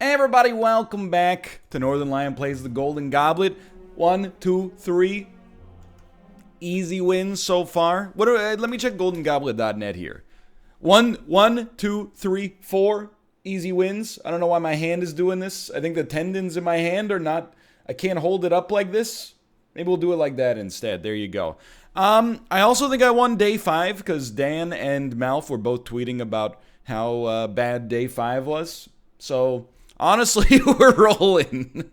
Hey everybody, welcome back to Northernlion Plays the Golden Goblet. 1, 2, 3 easy wins so far. Let me check goldengoblet.net here. 1, 2, 3, 4 easy wins. I don't know why my hand is doing this. I think the tendons in my hand are not, I can't hold it up like this. Maybe we'll do it like that instead. There you go. I also think I won day 5 because Dan and MALF were both tweeting about how bad day 5 was. So, honestly, we're rolling.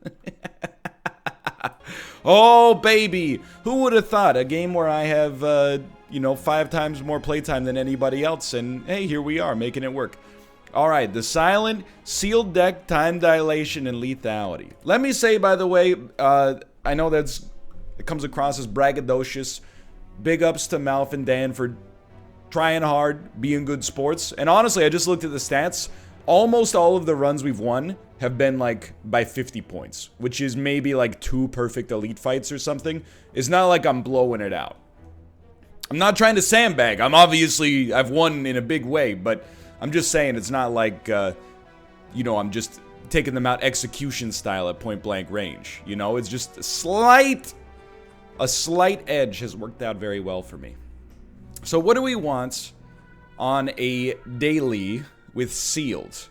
Oh, baby. Who would have thought? A game where I have, 5 times more playtime than anybody else. And, hey, here we are, making it work. All right, the silent, sealed deck, time dilation, and lethality. Let me say, by the way, I know it comes across as braggadocious. Big ups to MALF and Dan for trying hard, being good sports. And honestly, I just looked at the stats. Almost all of the runs we've won have been like by 50 points, which is maybe like 2 perfect elite fights or something. It's not like I'm blowing it out. I'm not trying to sandbag. I've won in a big way, but I'm just saying it's not like, I'm just taking them out execution style at point blank range. It's just a slight edge has worked out very well for me. So what do we want on a daily with sealed?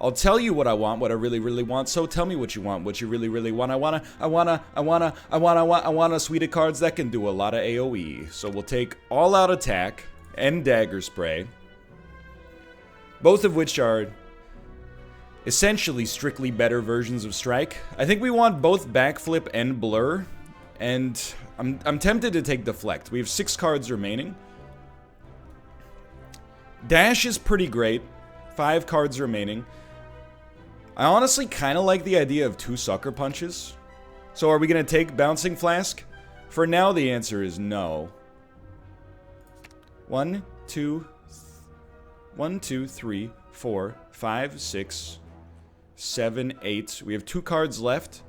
I'll tell you what I want, what I really, really want. So tell me what you want, what you really, really want. I want a suite of cards that can do a lot of AoE. So we'll take All Out Attack and Dagger Spray, both of which are essentially strictly better versions of Strike. I think we want both Backflip and Blur, and I'm tempted to take Deflect. We have 6 cards remaining. Dash is pretty great. 5 cards remaining. I honestly kind of like the idea of 2 Sucker Punches. So are we going to take Bouncing Flask? For now, the answer is no. 1, 2, 3, 4, 5, 6, 7, 8. We have 2 cards left.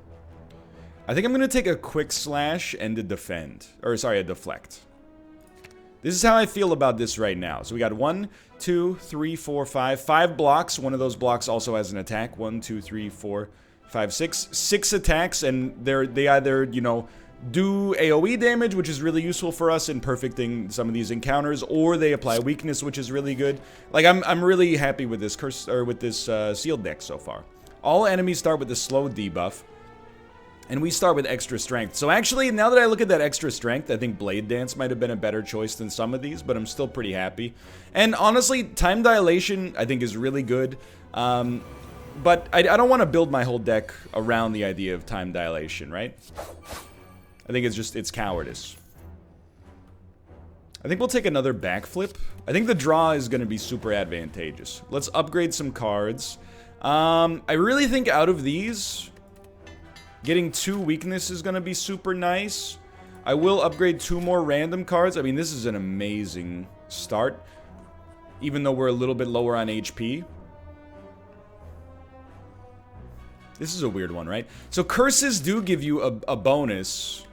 I think I'm going to take a Quick Slash and a Defend. Or, sorry, a Deflect. This is how I feel about this right now. So we got 1, 2, 3, 4, 5. 5 blocks. One of those blocks also has an attack. 1, 2, 3, 4, 5, 6. 6 attacks, and they either, do AoE damage, which is really useful for us in perfecting some of these encounters, or they apply weakness, which is really good. Like, I'm really happy with this sealed deck so far. All enemies start with the slow debuff. And we start with extra strength. So actually, now that I look at that extra strength, I think Blade Dance might have been a better choice than some of these, but I'm still pretty happy. And honestly, time dilation, I think, is really good. But I don't want to build my whole deck around the idea of time dilation, right? I think it's cowardice. I think we'll take another Backflip. I think the draw is going to be super advantageous. Let's upgrade some cards. I really think out of these, getting 2 weakness is going to be super nice. I will upgrade 2 more random cards. I mean, this is an amazing start, even though we're a little bit lower on HP. This is a weird one, right? So curses do give you a bonus,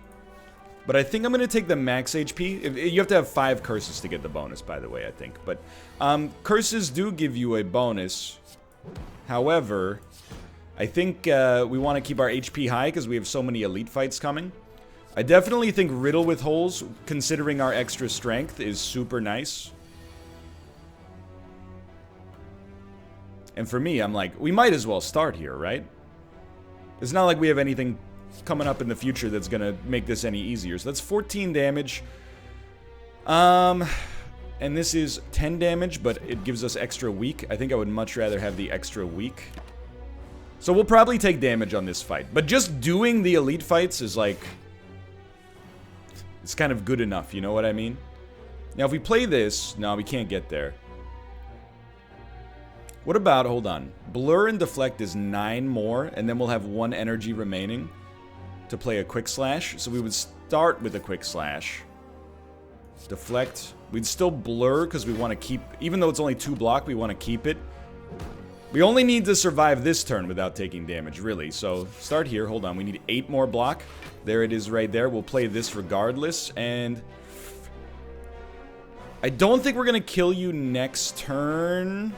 but I think I'm going to take the max HP. You have to have 5 curses to get the bonus, by the way, I think. But curses do give you a bonus. However, I think we want to keep our HP high because we have so many elite fights coming. I definitely think Riddle with Holes, considering our extra strength, is super nice. And for me, I'm like, we might as well start here, right? It's not like we have anything coming up in the future that's going to make this any easier. So that's 14 damage. And this is 10 damage, but it gives us extra weak. I think I would much rather have the extra weak. So we'll probably take damage on this fight. But just doing the elite fights is like, it's kind of good enough, you know what I mean? Now if we play this, no, we can't get there. What about, hold on, Blur and Deflect is 9 more, and then we'll have 1 energy remaining to play a Quick Slash. So we would start with a Quick Slash. Deflect. We'd still Blur because we want to keep, even though it's only 2 block, we want to keep it. We only need to survive this turn without taking damage, really. So, start here. Hold on. We need 8 more block. There it is right there. We'll play this regardless. And I don't think we're going to kill you next turn.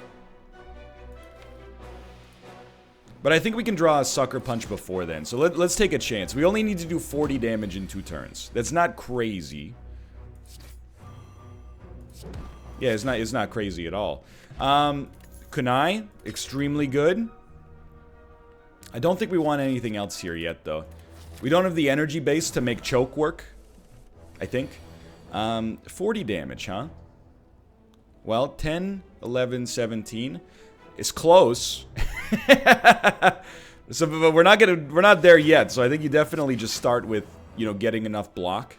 But I think we can draw a Sucker Punch before then. So let's take a chance. We only need to do 40 damage in 2 turns. That's not crazy. Yeah, it's not crazy at all. Kunai, extremely good. I don't think we want anything else here yet, though. We don't have the energy base to make choke work, I think. 40 damage, huh? Well, 10, 11, 17. It's close. So, but we're not there yet. So I think you definitely just start with, you know, getting enough block.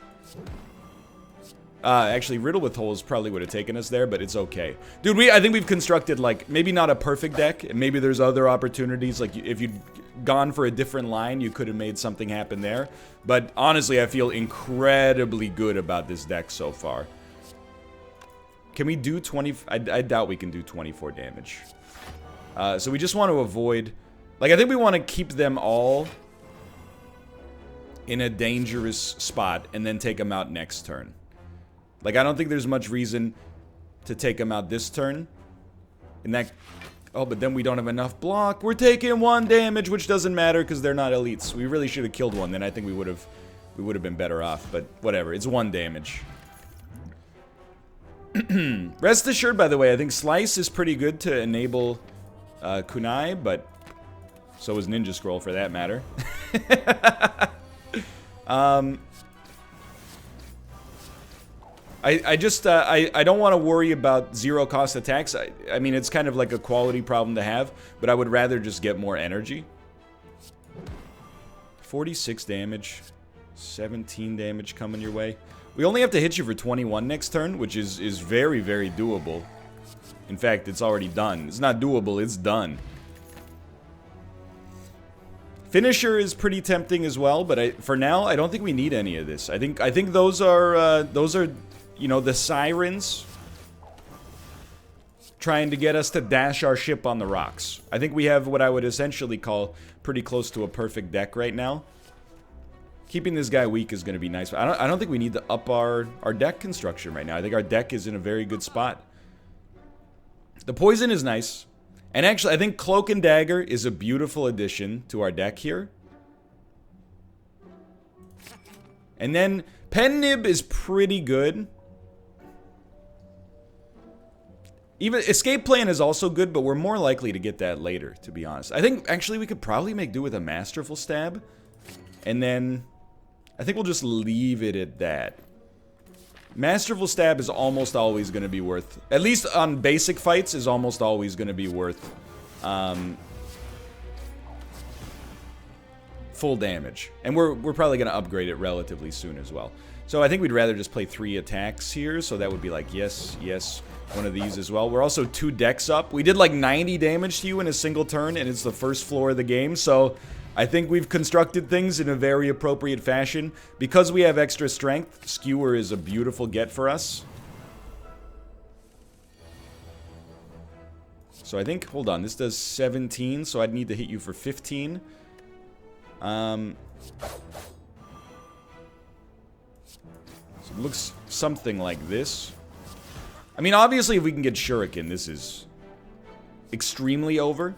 Actually, Riddle with Holes probably would have taken us there, but it's okay. Dude, I think we've constructed, like, maybe not a perfect deck, and maybe there's other opportunities. Like, if you'd gone for a different line, you could have made something happen there. But honestly, I feel incredibly good about this deck so far. Can we do 20? I doubt we can do 24 damage. So we just want to avoid... Like, I think we want to keep them all in a dangerous spot and then take them out next turn. Like, I don't think there's much reason to take them out this turn. And that... Oh, but then we don't have enough block. We're taking 1 damage, which doesn't matter because they're not elites. We really should have killed one. Then I think we would have been better off. But whatever. It's 1 damage. Rest assured, by the way, I think Slice is pretty good to enable Kunai, but so is Ninja Scroll for that matter. I don't want to worry about 0 cost attacks. I mean, it's kind of like a quality problem to have, but I would rather just get more energy. 46 damage, 17 damage coming your way. We only have to hit you for 21 next turn, which is very, very doable. In fact, it's already done. It's not doable, it's done. Finisher is pretty tempting as well, but for now, I don't think we need any of this. I think those are, you know, the sirens trying to get us to dash our ship on the rocks. I think we have what I would essentially call pretty close to a perfect deck right now. Keeping this guy weak is going to be nice. But I don't think we need to up our deck construction right now. I think our deck is in a very good spot. The poison is nice. And actually, I think Cloak and Dagger is a beautiful addition to our deck here. And then Pen Nib is pretty good. Even Escape Plan is also good, but we're more likely to get that later, to be honest. I think, actually, we could probably make do with a Masterful Stab. And then, I think we'll just leave it at that. Masterful Stab is almost always going to be worth, at least on basic fights, is almost always going to be worth full damage. And we're probably going to upgrade it relatively soon as well. So I think we'd rather just play 3 attacks here, so that would be like, yes, yes, one of these as well. We're also 2 decks up. We did like 90 damage to you in a single turn, and it's the first floor of the game, so I think we've constructed things in a very appropriate fashion. Because we have extra strength, Skewer is a beautiful get for us. So I think, hold on, this does 17, so I'd need to hit you for 15. So it looks something like this. I mean, obviously, if we can get Shuriken, this is extremely over.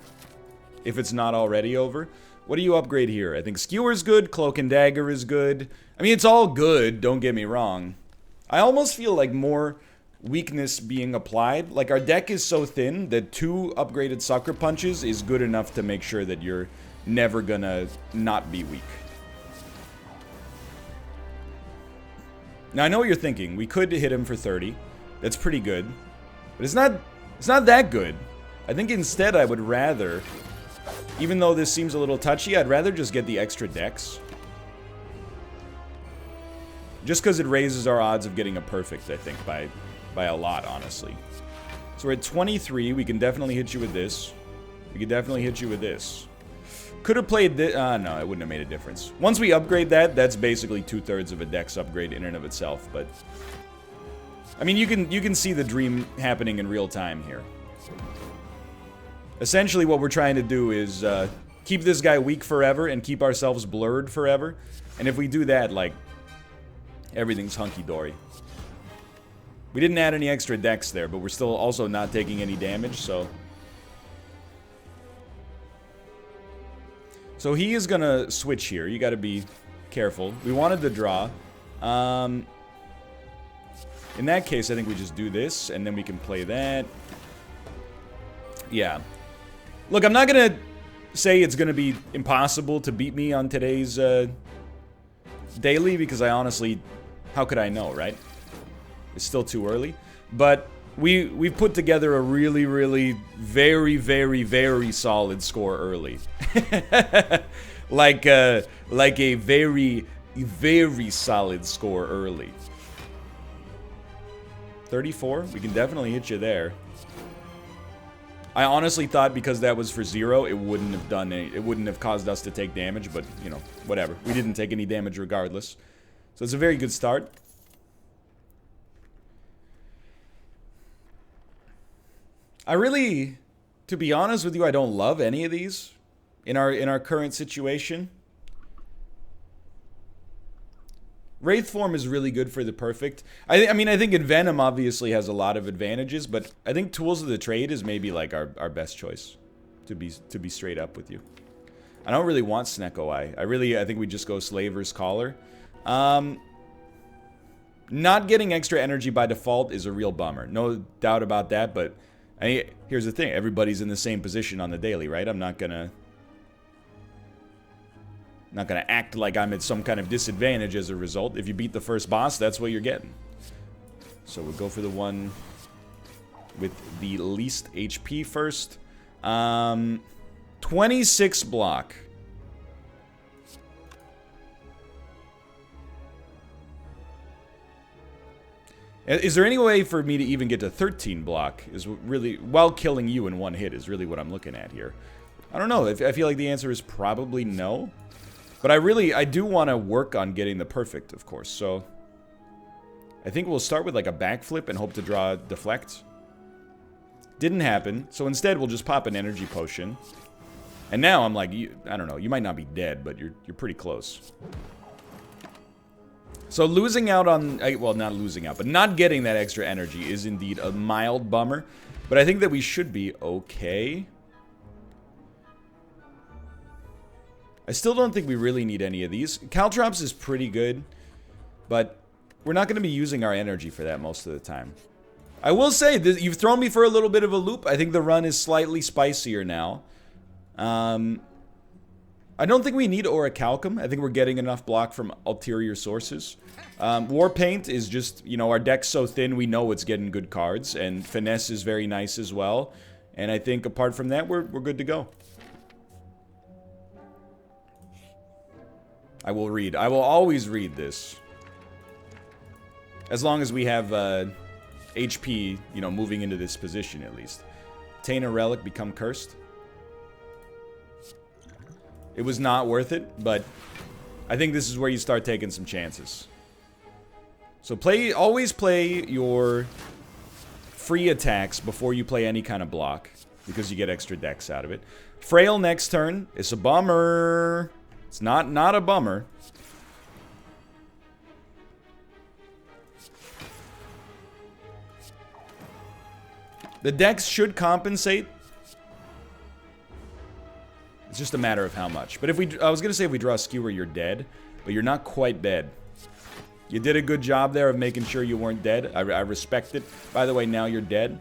If it's not already over. What do you upgrade here? I think Skewer's good, Cloak and Dagger is good. I mean, it's all good, don't get me wrong. I almost feel like more weakness being applied. Like, our deck is so thin that 2 upgraded Sucker Punches is good enough to make sure that you're never gonna not be weak. Now, I know what you're thinking. We could hit him for 30. That's pretty good. But it's not that good. I think instead I would rather... Even though this seems a little touchy, I'd rather just get the extra decks. Just because it raises our odds of getting a perfect, I think, by a lot, honestly. So we're at 23. We can definitely hit you with this. We can definitely hit you with this. Could have played this. No, it wouldn't have made a difference. Once we upgrade that, that's basically 2/3 of a dex upgrade in and of itself. But I mean, you can see the dream happening in real time here. Essentially, what we're trying to do is keep this guy weak forever and keep ourselves blurred forever. And if we do that, like, everything's hunky-dory. We didn't add any extra decks there, but we're still also not taking any damage, so... So he is gonna switch here. You gotta be careful. We wanted the draw. In that case, I think we just do this, and then we can play that. Yeah. Look, I'm not gonna say it's gonna be impossible to beat me on today's daily, because I honestly, how could I know, right? It's still too early. But we've put together a really, really, very, very, very solid score early. like a very, very solid score early. 34? We can definitely hit you there. I honestly thought because that was for 0, it wouldn't have done any, it wouldn't have caused us to take damage, but, you know, whatever. We didn't take any damage regardless. So it's a very good start. I really, to be honest with you, I don't love any of these in our current situation. Wraith form is really good for the perfect. I mean, I think Venom obviously has a lot of advantages, but I think Tools of the Trade is maybe like our best choice, to be straight up with you. I don't really want Snecko Eye. I think we just go Slaver's Collar. Not getting extra energy by default is a real bummer. No doubt about that, but here's the thing. Everybody's in the same position on the daily, right? I'm not gonna act like I'm at some kind of disadvantage as a result. If you beat the first boss, that's what you're getting. So we'll go for the one with the least HP first. 26 block. Is there any way for me to even get to 13 block? Is really, while killing you in one hit, is really what I'm looking at here. I don't know. I feel like the answer is probably no. But I do want to work on getting the perfect, of course. So I think we'll start with like a backflip and hope to draw deflect. Didn't happen. So instead, we'll just pop an energy potion. And now I'm like, I don't know. You might not be dead, but you're pretty close. So losing out on, well, not losing out, but not getting that extra energy is indeed a mild bummer. But I think that we should be okay. I still don't think we really need any of these. Caltrops is pretty good, but we're not going to be using our energy for that most of the time. I will say, you've thrown me for a little bit of a loop. I think the run is slightly spicier now. I don't think we need Orichalcum. I think we're getting enough block from ulterior sources. Warpaint is just, you know, our deck's so thin, we know it's getting good cards. And Finesse is very nice as well. And I think apart from that, we're good to go. I will read. I will always read this. As long as we have HP, you know, moving into this position at least. Obtain a relic, become cursed. It was not worth it, but I think this is where you start taking some chances. So always play your free attacks before you play any kind of block, because you get extra decks out of it. Frail next turn. It's a bummer. It's not a bummer. The decks should compensate. It's just a matter of how much. But I was gonna say if we draw a skewer, you're dead, but you're not quite dead. You did a good job there of making sure you weren't dead. I respect it. By the way, now you're dead.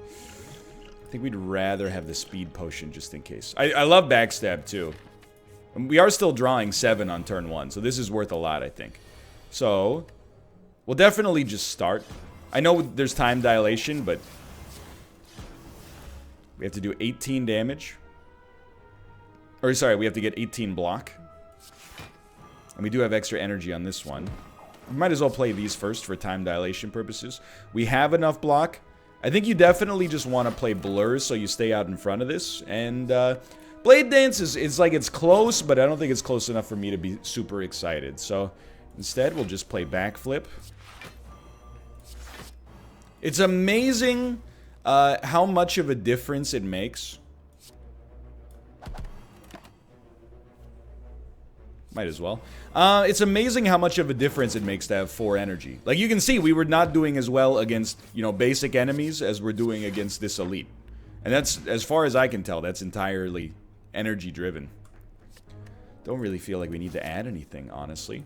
I think we'd rather have the speed potion just in case. I love backstab too. We are still drawing 7 on turn 1, so this is worth a lot, I think. So, we'll definitely just start. I know there's time dilation, but we have to do 18 damage. Or, sorry, we have to get 18 block. And we do have extra energy on this one. We might as well play these first for time dilation purposes. We have enough block. I think you definitely just want to play blurs so you stay out in front of this. And, Blade Dance is like it's close, but I don't think it's close enough for me to be super excited. So instead, we'll just play Backflip. It's amazing how much of a difference it makes. Might as well. It's amazing how much of a difference it makes to have 4 energy. Like you can see, we were not doing as well against, you know, basic enemies as we're doing against this elite. And that's, as far as I can tell, that's entirely energy driven. Don't really feel like we need to add anything, honestly.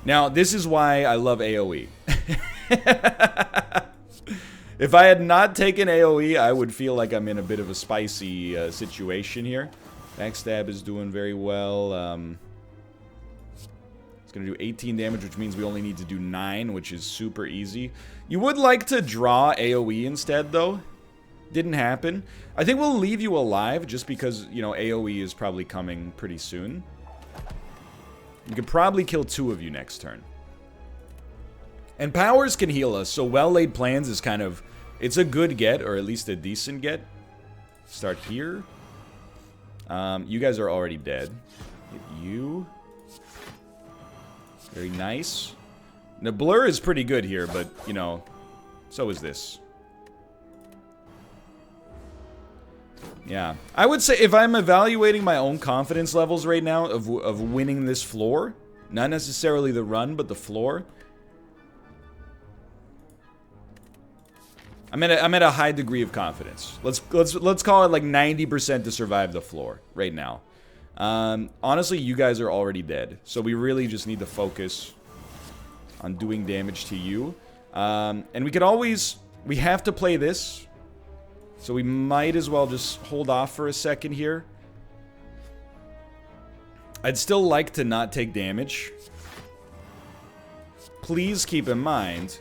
Now, this is why I love AoE. If I had not taken AoE, I would feel like I'm in a bit of a spicy situation here. Backstab is doing very well. It's going to do 18 damage, which means we only need to do 9, which is super easy. You would like to draw AoE instead, though. Didn't happen. I think we'll leave you alive just because, you know, AoE is probably coming pretty soon. We could probably kill 2 of you next turn. And powers can heal us, so well-laid plans is kind of... It's a good get, or at least a decent get. Start here. You guys are already dead. Hit you. Very nice. The blur is pretty good here, but, you know, so is this. Yeah. I would say if I'm evaluating my own confidence levels right now of winning this floor, not necessarily the run, but the floor, I'm at a high degree of confidence. Let's call it like 90% to survive the floor right now. Honestly, you guys are already dead, so we really just need to focus on doing damage to you. And we could always... We have to play this, so we might as well just hold off for a second here. I'd still like to not take damage. Please keep in mind...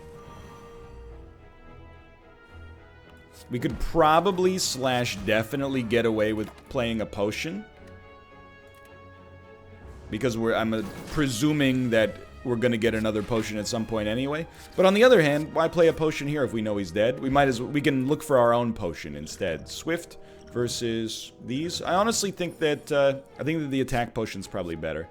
We could probably / definitely get away with playing a potion. Because I'm presuming that we're going to get another potion at some point anyway. But on the other hand, why play a potion here if we know he's dead? We can look for our own potion instead. Swift versus these. I honestly think that the attack potion's probably better.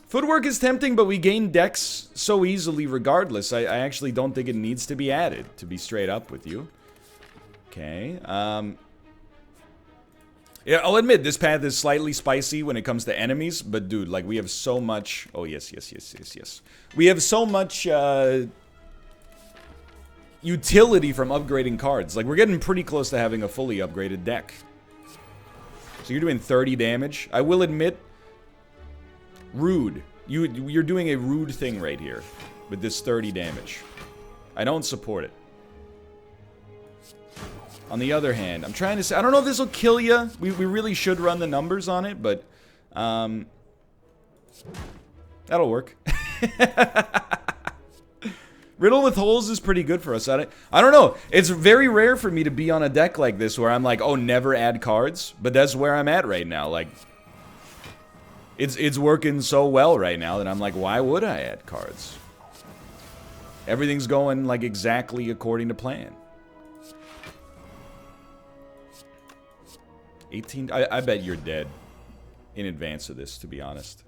Footwork is tempting, but we gain dex so easily regardless. I actually don't think it needs to be added, to be straight up with you. Okay. Yeah, I'll admit, this path is slightly spicy when it comes to enemies, but dude, like, we have so much... Oh, yes. We have so much, utility from upgrading cards. Like, we're getting pretty close to having a fully upgraded deck. So you're doing 30 damage. I will admit... Rude. You're doing a rude thing right here with this 30 damage. I don't support it. On the other hand, I'm trying to say... I don't know if this will kill you. We really should run the numbers on it, but... that'll work. Riddle with holes is pretty good for us. I don't know. It's very rare for me to be on a deck like this where I'm like, oh, never add cards. But that's where I'm at right now. Like... It's working so well right now that I'm like, why would I add cards? Everything's going, like, exactly according to plan. 18... I bet you're dead in advance of this, to be honest.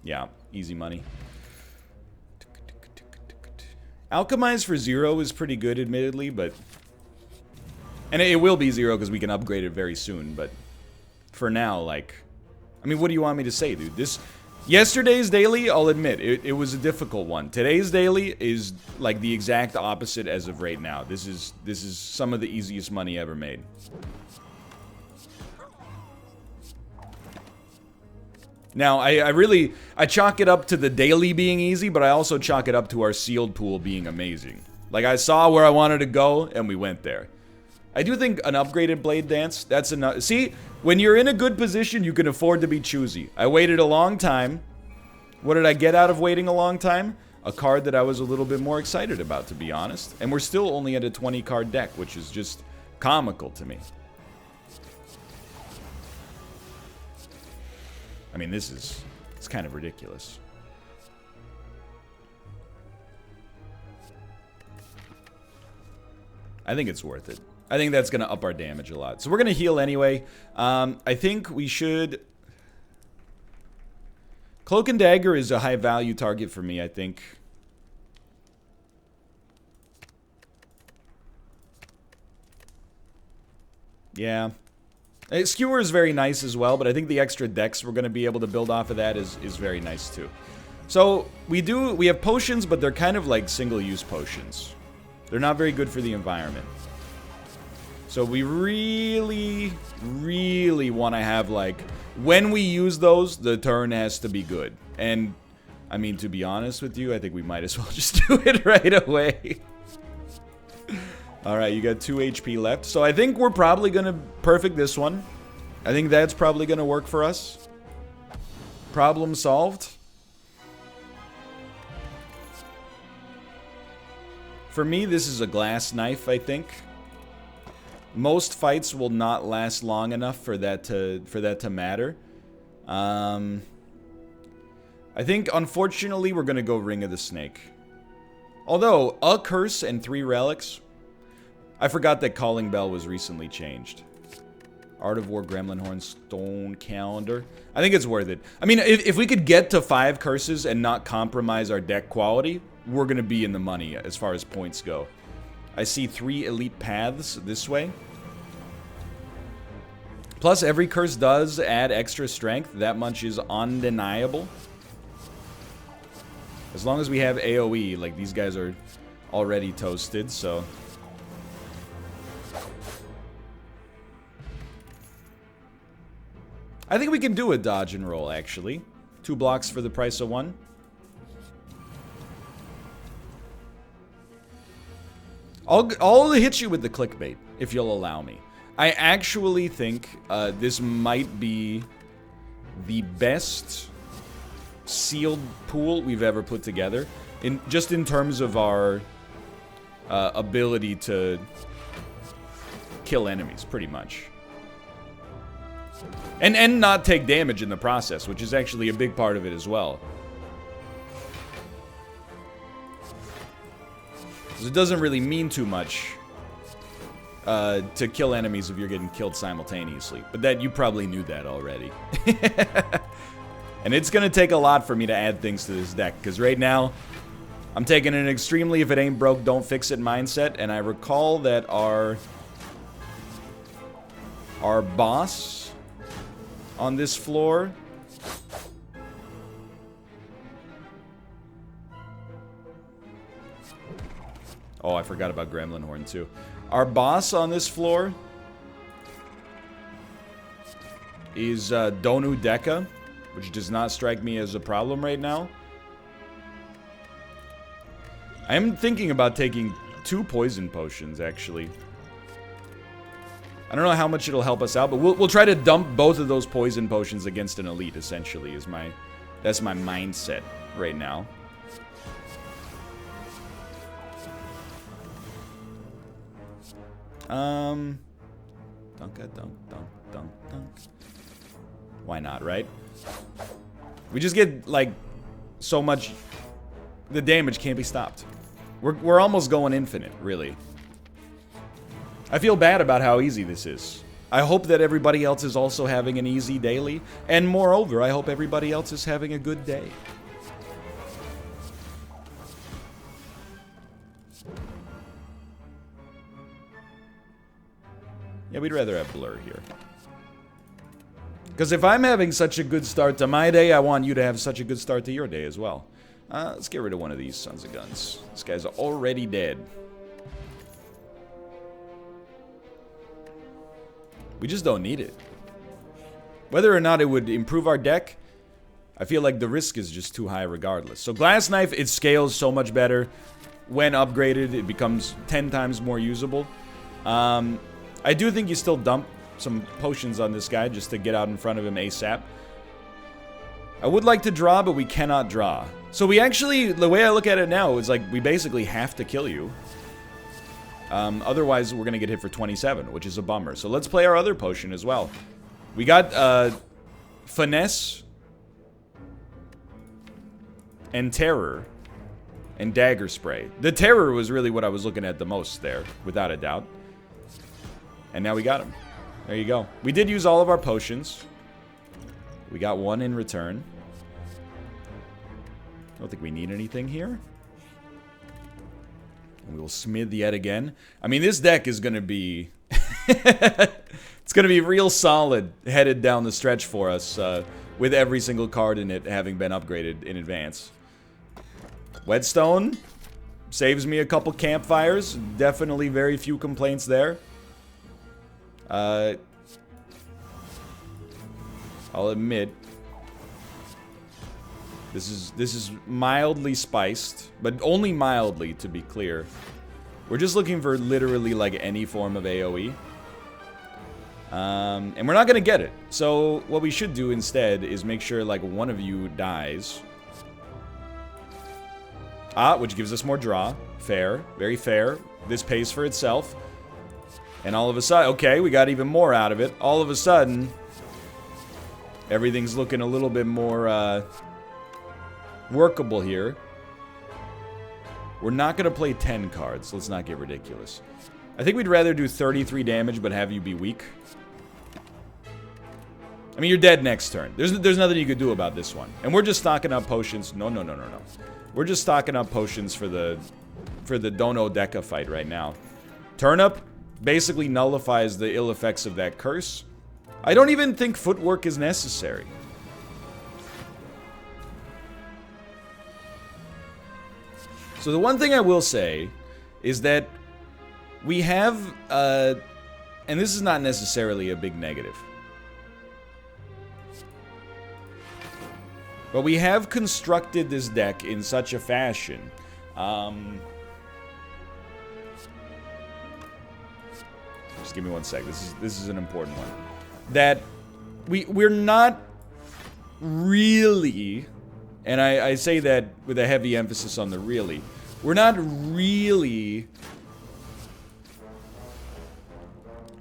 Yeah, easy money. Alchemize for 0 is pretty good, admittedly, but... And it will be 0 because we can upgrade it very soon, but... For now, like... I mean, what do you want me to say, dude? Yesterday's daily, I'll admit, it was a difficult one. Today's daily is, like, the exact opposite as of right now. This is some of the easiest money ever made. Now, I chalk it up to the daily being easy, but I also chalk it up to our sealed pool being amazing. Like, I saw where I wanted to go, and we went there. I do think an upgraded Blade Dance, that's enough. See, when you're in a good position, you can afford to be choosy. I waited a long time. What did I get out of waiting a long time? A card that I was a little bit more excited about, to be honest. And we're still only at a 20-card deck, which is just comical to me. I mean, it's kind of ridiculous. I think it's worth it. I think that's going to up our damage a lot. So we're going to heal anyway. I think we should... Cloak and Dagger is a high-value target for me, I think. Yeah. Skewer is very nice as well, but I think the extra decks we're going to be able to build off of that is very nice too. So we have potions, but they're kind of like single-use potions. They're not very good for the environment. So we really, really want to have, like, when we use those, the turn has to be good. And, I mean, to be honest with you, I think we might as well just do it right away. Alright, you got 2 HP left. So I think we're probably going to perfect this one. I think that's probably going to work for us. Problem solved. For me, this is a glass knife, I think. Most fights will not last long enough for that to matter. I think, unfortunately, we're going to go Ring of the Snake. Although, a curse and 3 relics. I forgot that Calling Bell was recently changed. Art of War, Gremlin Horn, Stone Calendar. I think it's worth it. I mean, if we could get to 5 curses and not compromise our deck quality, we're going to be in the money as far as points go. I see 3 elite paths this way. Plus, every curse does add extra strength. That much is undeniable. As long as we have AoE, like, these guys are already toasted, so... I think we can do a dodge and roll, actually. 2 blocks for the price of 1. I'll hit you with the clickbait, if you'll allow me. I actually think this might be the best sealed pool we've ever put together. Just in terms of our ability to kill enemies, pretty much. And not take damage in the process, which is actually a big part of it as well. Because it doesn't really mean too much to kill enemies if you're getting killed simultaneously. But that you probably knew that already. And it's going to take a lot for me to add things to this deck. Because right now, I'm taking an extremely if it ain't broke, don't fix it mindset. And I recall that our boss on this floor... Oh, I forgot about Gremlin Horn, too. Our boss on this floor is Donu Deka, which does not strike me as a problem right now. I am thinking about taking 2 poison potions, actually. I don't know how much it'll help us out, but we'll try to dump both of those poison potions against an elite, essentially, that's my mindset right now. Dunk. Why not, right? We just get, like, so much... The damage can't be stopped. We're almost going infinite, really. I feel bad about how easy this is. I hope that everybody else is also having an easy daily. And moreover, I hope everybody else is having a good day. Yeah, we'd rather have Blur here. Because if I'm having such a good start to my day, I want you to have such a good start to your day as well. Let's get rid of one of these sons of guns. This guy's already dead. We just don't need it. Whether or not it would improve our deck, I feel like the risk is just too high regardless. So Glass Knife, it scales so much better. When upgraded, it becomes 10 times more usable. I do think you still dump some potions on this guy just to get out in front of him ASAP. I would like to draw, but we cannot draw. So we actually, the way I look at it now, is like we basically have to kill you. Otherwise, we're going to get hit for 27, which is a bummer. So let's play our other potion as well. We got Finesse and Terror and Dagger Spray. The Terror was really what I was looking at the most there, without a doubt. And now we got him. There you go. We did use all of our potions. We got 1 in return. I don't think we need anything here. And we will smith yet again. I mean, this deck is going to be... it's going to be real solid headed down the stretch for us. With every single card in it having been upgraded in advance. Whetstone saves me a couple campfires. Definitely very few complaints there. I'll admit, this is mildly spiced, but only mildly, to be clear. We're just looking for literally like any form of AoE. And we're not gonna get it. So what we should do instead is make sure like one of you dies. Which gives us more draw. Fair, very fair. This pays for itself. And all of a sudden, okay, we got even more out of it. All of a sudden, everything's looking a little bit more workable here. We're not gonna play 10 cards. Let's not get ridiculous. I think we'd rather do 33 damage, but have you be weak. I mean, you're dead next turn. There's nothing you could do about this one. And we're just stocking up potions. No. We're just stocking up potions for the Dono Deca fight right now. Turnip basically nullifies the ill effects of that curse. I don't even think footwork is necessary. So the one thing I will say is that we have, and this is not necessarily a big negative, but we have constructed this deck in such a fashion. Just give me one sec. This is an important one. That we're not really, and I say that with a heavy emphasis on the really. We're not really.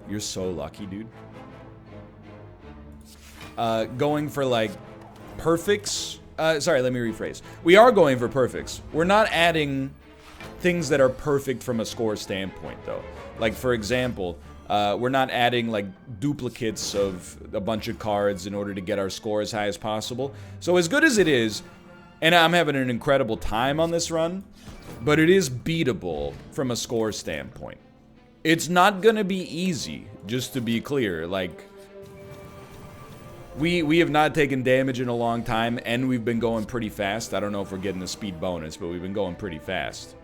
You're so lucky, dude. Going for like perfects. Sorry, let me rephrase. We are going for perfects. We're not adding things that are perfect from a score standpoint, though. Like, for example, we're not adding like duplicates of a bunch of cards in order to get our score as high as possible. So as good as it is, and I'm having an incredible time on this run, but it is beatable from a score standpoint. It's not gonna be easy, just to be clear. Like, we have not taken damage in a long time, and we've been going pretty fast. I don't know if we're getting the speed bonus, but we've been going pretty fast.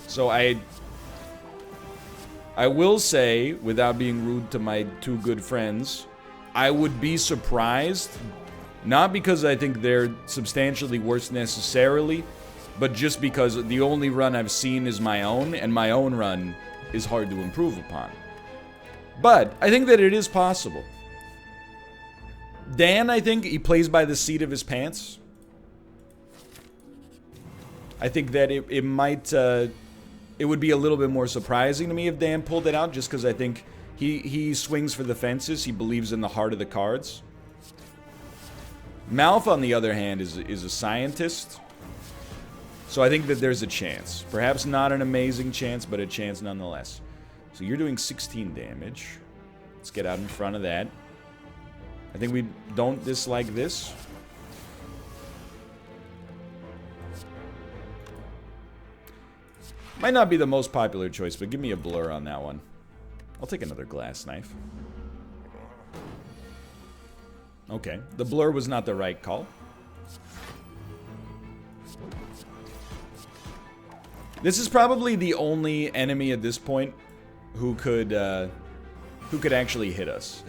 So I will say, without being rude to my two good friends, I would be surprised, not because I think they're substantially worse necessarily, but just because the only run I've seen is my own, and my own run is hard to improve upon. But I think that it is possible. Dan, I think, he plays by the seat of his pants. I think that it might, it would be a little bit more surprising to me if Dan pulled it out, just because I think he swings for the fences. He believes in the heart of the cards. MALF, on the other hand, is a scientist. So I think that there's a chance. Perhaps not an amazing chance, but a chance nonetheless. So you're doing 16 damage. Let's get out in front of that. I think we don't dislike this. Might not be the most popular choice, but give me a blur on that one. I'll take another glass knife. Okay, the blur was not the right call. This is probably the only enemy at this point who could actually hit us.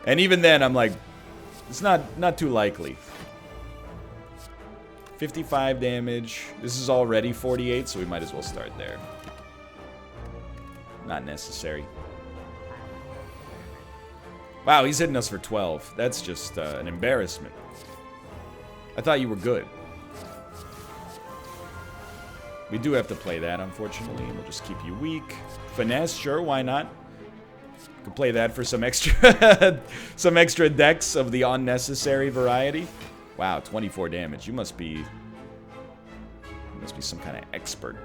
And even then, I'm like, it's not too likely. 55 damage. This is already 48, so we might as well start there. Not necessary. Wow, he's hitting us for 12. That's just an embarrassment. I thought you were good. We do have to play that, unfortunately. We'll just keep you weak. Finesse, sure, why not? Could play that for some extra some extra decks of the unnecessary variety. Wow, 24 damage. You must be some kind of expert.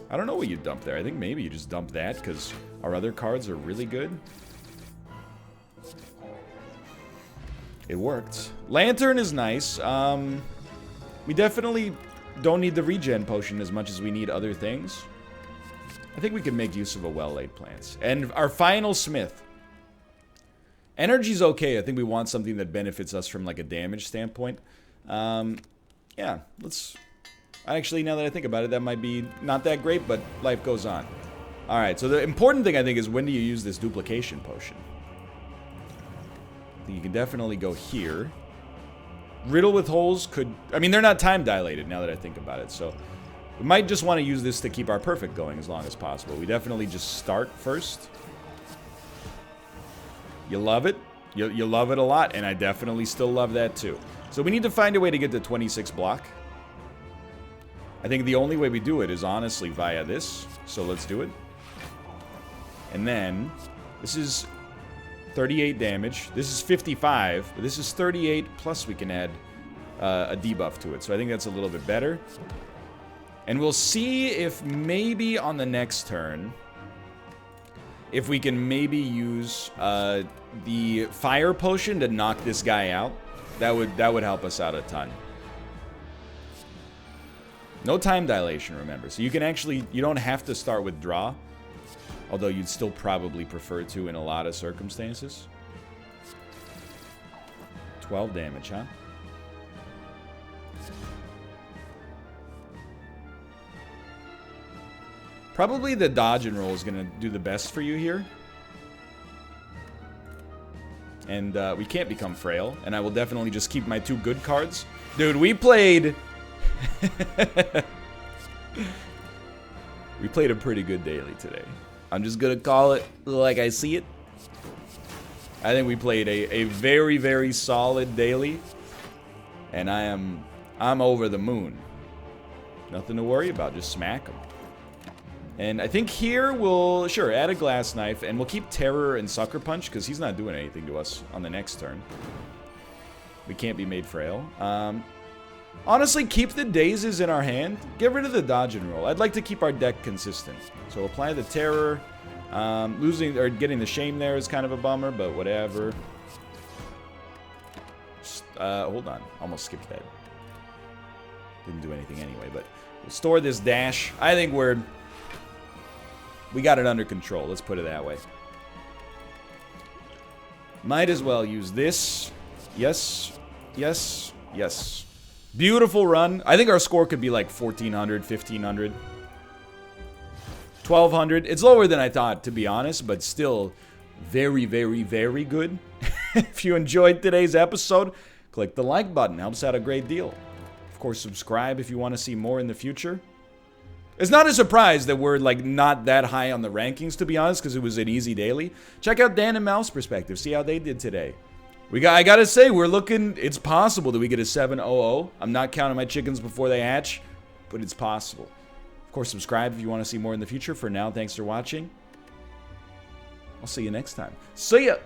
I don't know what you dumped there. I think maybe you just dumped that because our other cards are really good. It worked. Lantern is nice. We definitely don't need the regen potion as much as we need other things. I think we can make use of a well-laid plans. And our final smith. Energy's okay. I think we want something that benefits us from like a damage standpoint. Yeah, let's... Actually, now that I think about it, that might be not that great, but life goes on. Alright, so the important thing, I think, is when do you use this duplication potion? I think you can definitely go here. Riddle with holes could... I mean, they're not time dilated now that I think about it, so... We might just want to use this to keep our perfect going as long as possible. We definitely just start first. You love it. You love it a lot, and I definitely still love that too. So we need to find a way to get to 26 block. I think the only way we do it is honestly via this. So let's do it. And then, this is 38 damage. This is 55, but this is 38, plus we can add a debuff to it. So I think that's a little bit better. And we'll see if maybe on the next turn, if we can maybe use the fire potion to knock this guy out. That would help us out a ton. No time dilation, remember. So you can actually, you don't have to start with draw. Although you'd still probably prefer to in a lot of circumstances. 12 damage, huh? Probably the dodge and roll is going to do the best for you here. And we can't become frail. And I will definitely just keep my 2 good cards. Dude, we played... we played a pretty good daily today. I'm just going to call it like I see it. I think we played a very, very solid daily. And I'm over the moon. Nothing to worry about. Just smack them. And I think here we'll, sure, add a glass knife, and we'll keep Terror and Sucker Punch, because he's not doing anything to us on the next turn. We can't be made frail. Honestly, keep the dazes in our hand. Get rid of the dodge and roll. I'd like to keep our deck consistent. So apply the Terror. Losing, or getting the Shame there is kind of a bummer, but whatever. Just, hold on. Almost skipped that. Didn't do anything anyway, but we'll store this dash. I think we got it under control, let's put it that way. Might as well use this. Yes, yes, yes. Beautiful run. I think our score could be like 1,400, 1,500. 1,200. It's lower than I thought, to be honest, but still very, very, very good. If you enjoyed today's episode, click the like button. Helps out a great deal. Of course, subscribe if you want to see more in the future. It's not a surprise that we're, like, not that high on the rankings, to be honest, because it was an easy daily. Check out Dan and MALF's perspective. See how they did today. I gotta say, we're looking... It's possible that we get a 7-0-0. I'm not counting my chickens before they hatch, but it's possible. Of course, subscribe if you want to see more in the future. For now, thanks for watching. I'll see you next time. See ya!